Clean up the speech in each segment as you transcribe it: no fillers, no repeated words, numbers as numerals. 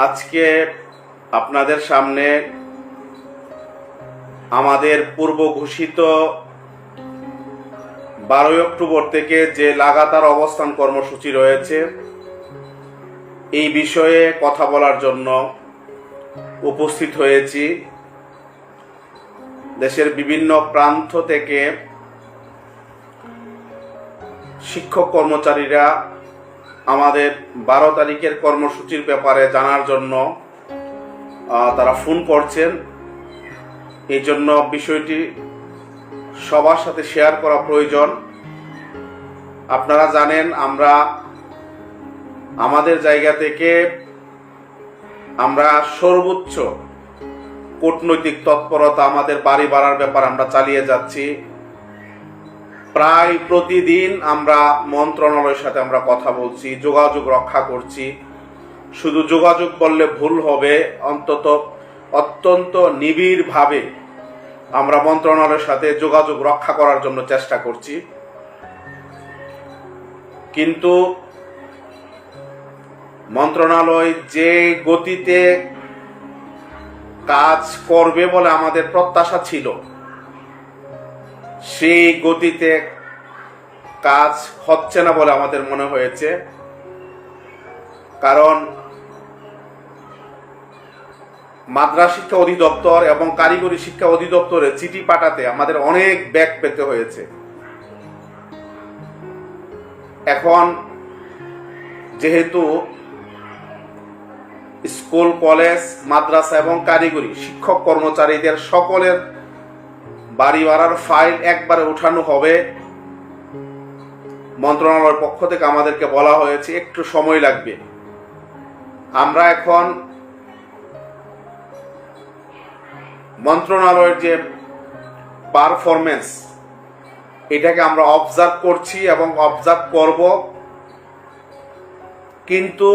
আজকে আপনাদের সামনে আমাদের পূর্ব ঘোষিত 12 অক্টোবর থেকে যে লাগাতার অবস্থান কর্মসূচি রয়েছে এই বিষয়ে কথা বলার জন্য উপস্থিত হয়েছি। দেশের বিভিন্ন প্রান্ত থেকে শিক্ষক কর্মচারীরা আমাদের 12 তারিখের কর্মসূচির ব্যাপারে জানার জন্য তারা ফোন করছেন। এই জন্য বিষয়টি সবার সাথে শেয়ার করা প্রয়োজন। আপনারা জানেন আমরা আমাদের জায়গা থেকে আমরা সর্বোচ্চ কূটনৈতিক তৎপরতা আমাদের বাড়ি বাড়ার ব্যাপার আমরা চালিয়ে যাচ্ছি। প্রায় প্রতিদিন আমরা মন্ত্রণালয়ের সাথে আমরা কথা বলছি, যোগাযোগ রক্ষা করছি। শুধু যোগাযোগ বললে ভুল হবে, অত্যন্ত নিবিড়ভাবে আমরা মন্ত্রণালয়ের সাথে যোগাযোগ রক্ষা করার জন্য চেষ্টা করছি। কিন্তু মন্ত্রণালয় যে গতিতে কাজ করবে বলে আমাদের প্রত্যাশা ছিল, সেই গতিতে কাজ হচ্ছে না বলে আমাদের মনে হয়েছে। কারণ মাদ্রাসা শিক্ষা অধিদপ্তর এবং কারিগরি শিক্ষা অধিদপ্তরে চিঠি পাঠাতে আমাদের অনেক ব্যাক পেতে হয়েছে। এখন যেহেতু স্কুল, কলেজ, মাদ্রাসা এবং কারিগরি শিক্ষক কর্মচারীদের সকলের বাড়ি ভাড়ার ফাইল একবারে উঠানো হবে, মন্ত্রণালয়ের পক্ষ থেকে আমাদেরকে বলা হয়েছে একটু সময় লাগবে। আমরা এখন মন্ত্রণালয়ের যে পারফরমেন্স এটাকে আমরা অবজার্ভ করছি এবং অবজার্ভ করব। কিন্তু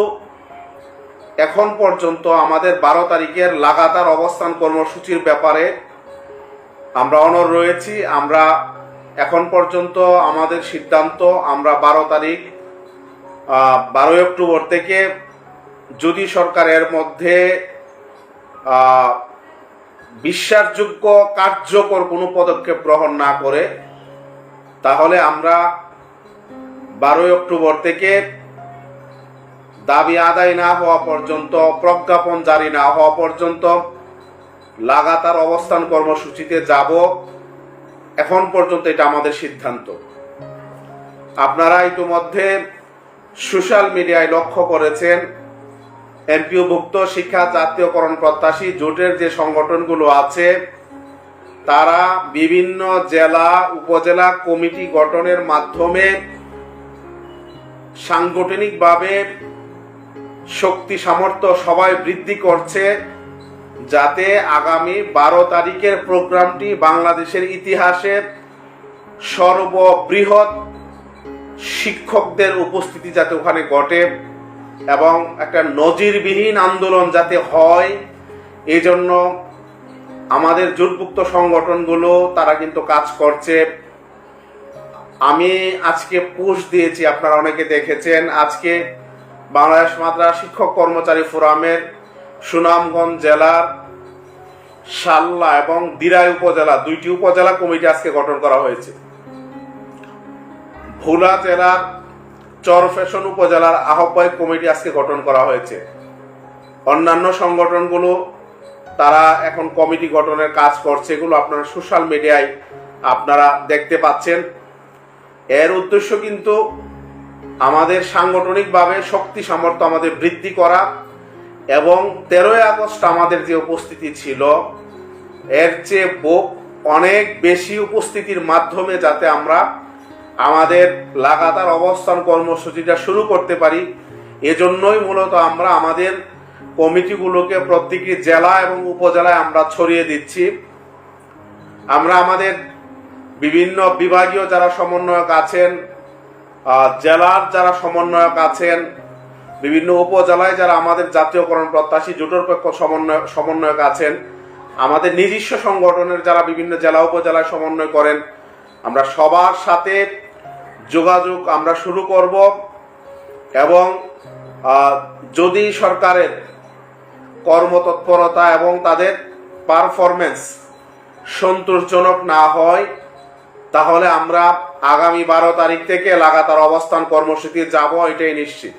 এখন পর্যন্ত আমাদের 12 তারিখের লাগাতার অবস্থান কর্মসূচির ব্যাপারে আমরা অনড় রয়েছি। আমরা এখন পর্যন্ত আমাদের সিদ্ধান্ত, আমরা 12 অক্টোবর থেকে যদি সরকারের মধ্যে বিশ্বাসযোগ্য কার্যকর কোনো পদক্ষেপ গ্রহণ না করে, তাহলে আমরা 12 অক্টোবর থেকে দাবি আদায় না হওয়া পর্যন্ত, প্রজ্ঞাপন জারি না হওয়া পর্যন্ত লাগাতার অবস্থান কর্মসূচিতে যাব। এখন পর্যন্ত এটা আমাদের সিদ্ধান্ত। আপনারা ইতিমধ্যে সোশ্যাল মিডিয়ায় লক্ষ্য করেছেন, এমপিওভুক্ত শিক্ষা জাতীয়করণ প্রত্যাশী জোটের যে সংগঠনগুলো আছে তারা বিভিন্ন জেলা, উপজেলা কমিটি গঠনের মাধ্যমে সাংগঠনিকভাবে শক্তি সামর্থ্য সবাই বৃদ্ধি করছে, যাতে আগামী 12 তারিখের প্রোগ্রামটি বাংলাদেশের ইতিহাসে সর্ববৃহৎ শিক্ষকদের উপস্থিতি যাতে ওখানে ঘটে এবং একটা নজিরবিহীন আন্দোলন যাতে হয়, এই জন্য আমাদের জোটভুক্ত সংগঠনগুলো তারা কিন্তু কাজ করছে। আমি আজকে পোস্ট দিয়েছি, আপনারা অনেকে দেখেছেন। আজকে বাংলাদেশ মাদ্রাসা শিক্ষক কর্মচারী ফোরামের সুনামগঞ্জ জেলার শাল্লা এবং দিরাই উপজেলা, 2টি উপজেলা কমিটি আজকে গঠন করা হয়েছে। ভোলা জেলার চরফ্যাশন উপজেলার আহ্বায়ক কমিটি আজকে গঠন করা হয়েছে। অন্যান্য সংগঠনগুলো তারা এখন কমিটি গঠনের কাজ করছে, এগুলো আপনারা সোশ্যাল মিডিয়ায় আপনারা দেখতে পাচ্ছেন। এর উদ্দেশ্য কিন্তু আমাদের সাংগঠনিকভাবে শক্তি সামর্থ্য আমাদের বৃদ্ধি করা এবং 13 আগস্ট আমাদের যে উপস্থিতি ছিল এর চেয়ে অনেক বেশি উপস্থিতির মাধ্যমে যাতে আমরা আমাদের লাগাতার অবস্থান কর্মসূচিটা শুরু করতে পারি। এজন্যই মূলত আমরা আমাদের কমিটিগুলোকে প্রত্যেকটি জেলা এবং উপজেলায় আমরা ছড়িয়ে দিচ্ছি। আমরা আমাদের বিভিন্ন বিভাগীয় যারা সমন্বয়ক আছেন, জেলার যারা সমন্বয়ক আছেন, বিভিন্ন উপজেলায় যারা আমাদের জাতীয়করণ প্রত্যাশী জোটের পক্ষ সমন্বয়ক আছেন, আমাদের নিজস্ব সংগঠনের যারা বিভিন্ন জেলা উপজেলায় সমন্বয় করেন, আমরা সবার সাথে যোগাযোগ আমরা শুরু করব এবং যদি সরকারের কর্মতৎপরতা এবং তাদের পারফরমেন্স সন্তোষজনক না হয়, তাহলে আমরা আগামী 12 তারিখ থেকে লাগাতার অবস্থান কর্মসূচি যাব, এটাই নিশ্চিত।